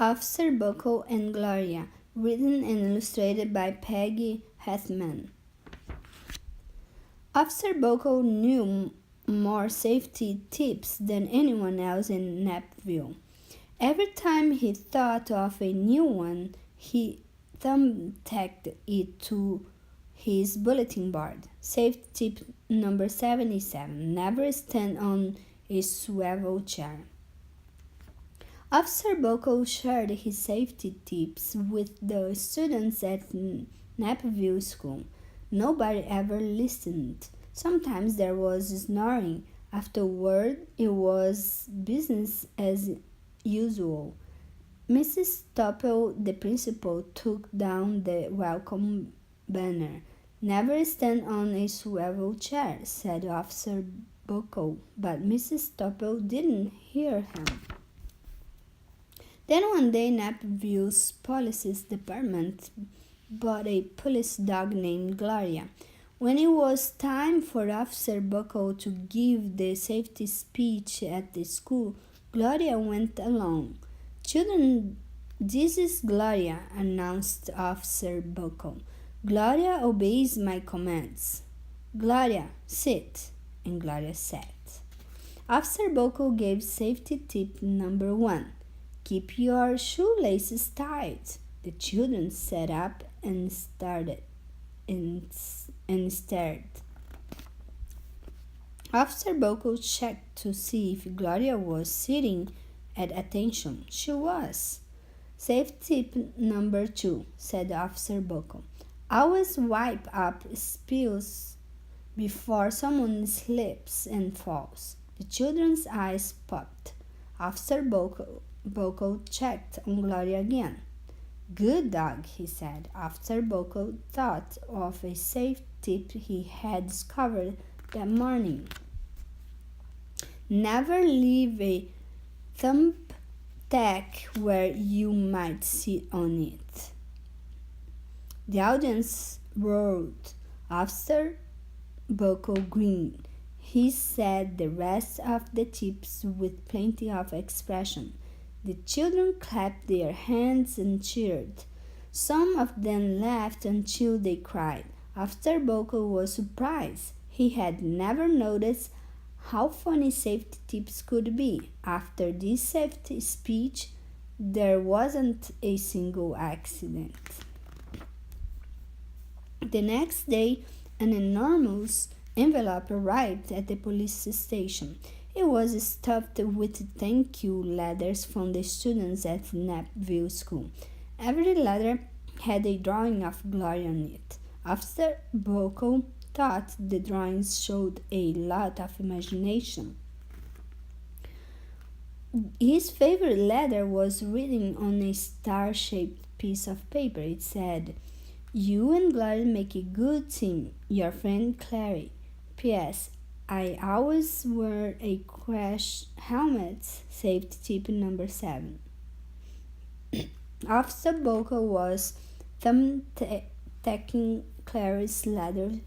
Officer Buckle and Gloria, written and illustrated by Peggy Hathman. Officer Buckle knew more safety tips than anyone else in Napville. Every time he thought of a new one, he thumbtacked it to his bulletin board. Safety tip number 77: never stand on a swivel chair. Officer Buckle shared his safety tips with the students at Napville School. Nobody ever listened. Sometimes there was snoring. Afterward, it was business as usual. Mrs. Topple, the principal, took down the welcome banner. Never stand on a swivel chair, said Officer Buckle, but Mrs. Topple didn't hear him. Then one day, Napville's police department bought a police dog named Gloria. When it was time for Officer Buckle to give the safety speech at the school, Gloria went along. "Children, this is Gloria," announced Officer Buckle. "Gloria obeys my commands. Gloria, sit." And Gloria sat. Officer Buckle gave safety tip number 1. "Keep your shoelaces tight." The children sat up and stared. Officer Buckle checked to see if Gloria was sitting at attention. She was. "Safety tip number 2, said Officer Buckle. "Always wipe up spills before someone slips and falls." The children's eyes popped. Officer Buckle checked on Gloria again. "Good dog," he said. Officer Buckle thought of a safe tip he had discovered that morning. Never leave a thumbtack where you might sit on it. The audience roared. Officer Buckle grinned. He said the rest of the tips with plenty of expression. The children clapped their hands and cheered. Some of them laughed until they cried. Officer Buckle was surprised. He had never noticed how funny safety tips could be. After this safety speech, there wasn't a single accident. The next day, an enormous envelope arrived at the police station. It was stuffed with thank you letters from the students at Napville School. Every letter had a drawing of Gloria on it. Officer Buckle thought the drawings showed a lot of imagination. His favorite letter was written on a star-shaped piece of paper. It said, "You and Gloria make a good team. Your friend Clary. P.S. I always wear a crash helmet. Safety tip number 7. Officer Buckle was thumbtacking Clary's letter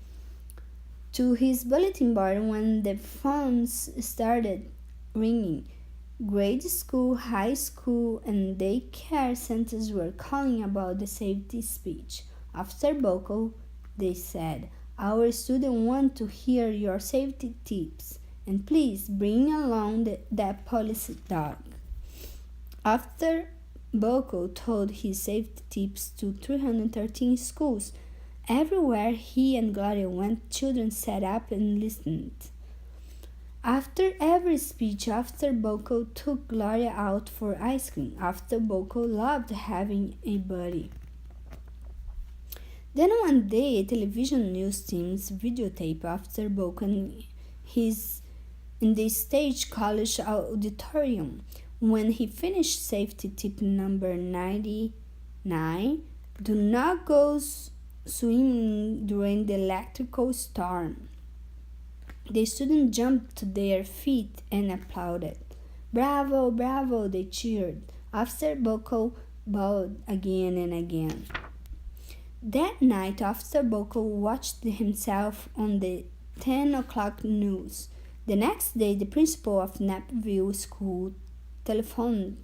to his bulletin board when the phones started ringing. Grade school, high school, and daycare centers were calling about the safety speech. "Officer Buckle," they said, "our students want to hear your safety tips, and please bring along that police dog." Officer Buckle told his safety tips to 313 schools. Everywhere he and Gloria went, children sat up and listened. After every speech, Officer Buckle took Gloria out for ice cream. Officer Buckle loved having a buddy. Then one day, a television news team videotaped Officer Buckle in the State College auditorium. When he finished safety tip number 99, "Do not go swimming during the electrical storm." The students jumped to their feet and applauded. "Bravo, bravo," they cheered. Officer Buckle bowed again and again. That night, Officer Buckle watched himself on the 10 o'clock news. The next day, the principal of Napville School telephoned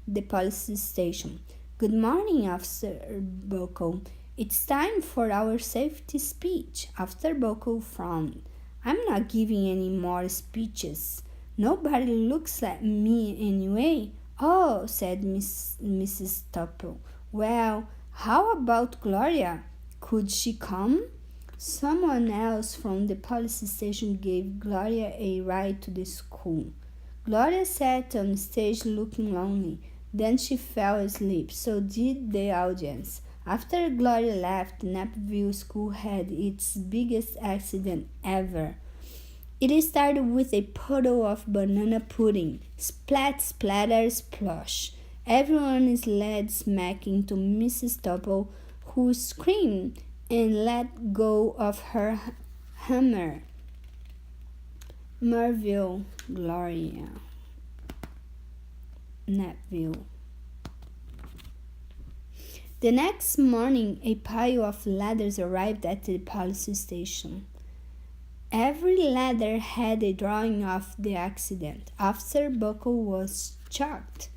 the police station. Good morning, Officer Buckle. It's time for our safety speech. Officer Buckle frowned. I'm not giving any more speeches. Nobody looks like me anyway. Oh, said Mrs. Topple. Well, how about Gloria? Could she come? Someone else from the police station gave Gloria a ride to the school. Gloria sat on stage looking lonely. Then she fell asleep. So did the audience. After Gloria left, Napville School had its biggest accident ever. It started with a puddle of banana pudding. Splat, splatter, splosh. Everyone slid smack into Mrs. Topple, who screamed and let go of her hammer. Marville, Gloria, Napville. The next morning, a pile of ladders arrived at the police station. Every ladder had a drawing of the accident. Officer Buckle was shocked.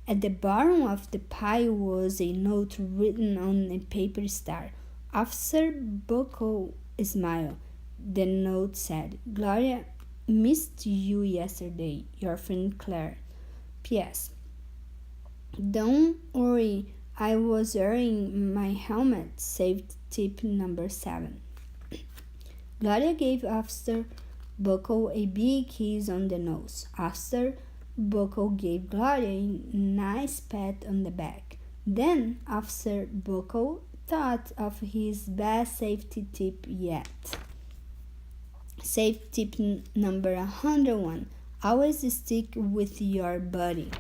At the bottom of the pile was a note written on a paper star. Officer Buckle smiled. The note said, Gloria missed you yesterday. Your friend Claire. P.S. Don't worry, I was wearing my helmet. Saved tip number 7. Gloria gave Officer Buckle a big kiss on the nose. Officer Buckle gave Gloria a nice pat on the back. Then Officer Buckle thought of his best safety tip yet. Safety tip number 101. Always stick with your buddy.